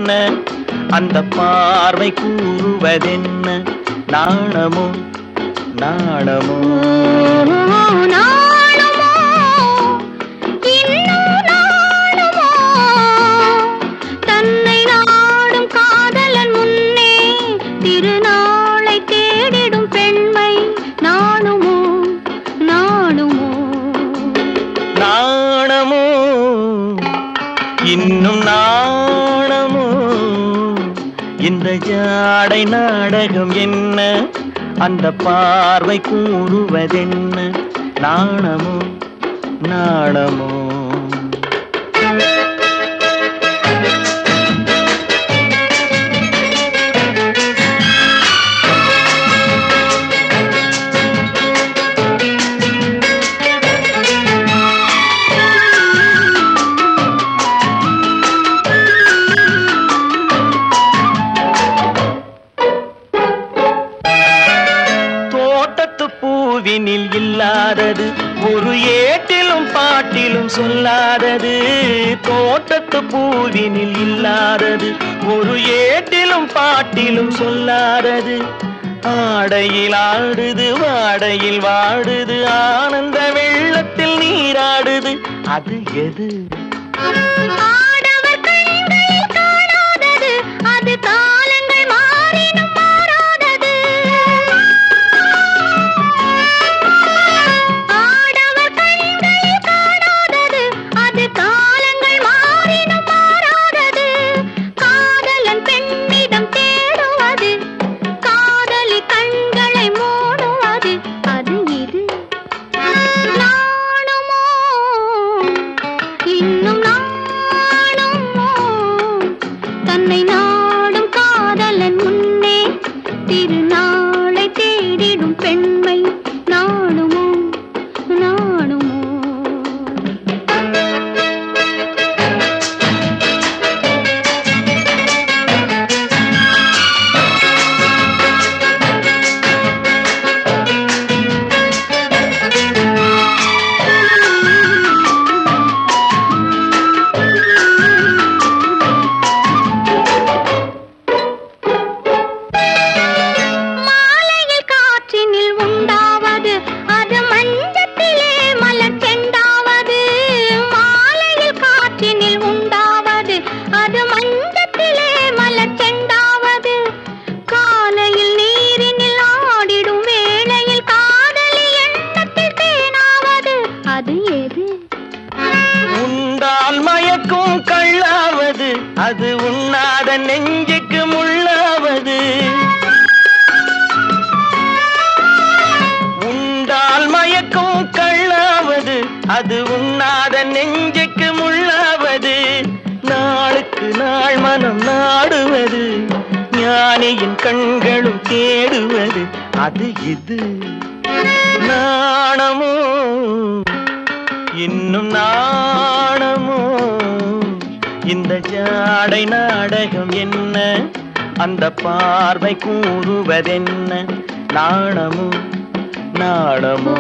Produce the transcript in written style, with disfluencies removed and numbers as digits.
என்ன? அந்த பார்வை கூறுவதென்ன? நாணமோ நாணமோ நாணமோ இன்னும் நாணமோ தன்னை நாடும் காதலன் முன்னே திருநாளை தேடிடும் பெண்மை நாணுமோ நாணுமோ நாணமோ இன்னும் நாணமோ இந்த ஜாடை நாடகம் என்ன? அந்த பார்வை கூறுவதென்ன? நாணமோ நாணமோ பூவினில் இல்லாதது ஒரு ஏட்டிலும் பாட்டிலும் சொல்லாதது. தோட்டத்து பூவினில் இல்லாதது ஒரு ஏட்டிலும் பாட்டிலும் சொல்லாதது. ஆடையில் ஆடுது வாடையில் வாடுது ஆனந்த வெள்ளத்தில் நீராடுது. அது எது? தன்னை நாடும் காதலன் முன்னே திருநாளை தேடிடும் பெண்மை நாணுமோ நாணுமோ உண்டால் மயக்கும் கள்ளாவது அது உண்ணாத நெஞ்சுக்கு முள்ளாவது. உண்டால் மயக்கும் கள்ளாவது அது உண்ணாத நெஞ்சுக்கு முள்ளாவது. நாளுக்கு நாள் மனம் நாடுவது ஞானியின் கண்களும் தேடுவது. அது இது நாணமோ இன்னும் நாணமோ இந்த ஜாடை நாடகம் என்ன? அந்த பார்வை கூறுவதென்ன? நாணமோ நாணமோ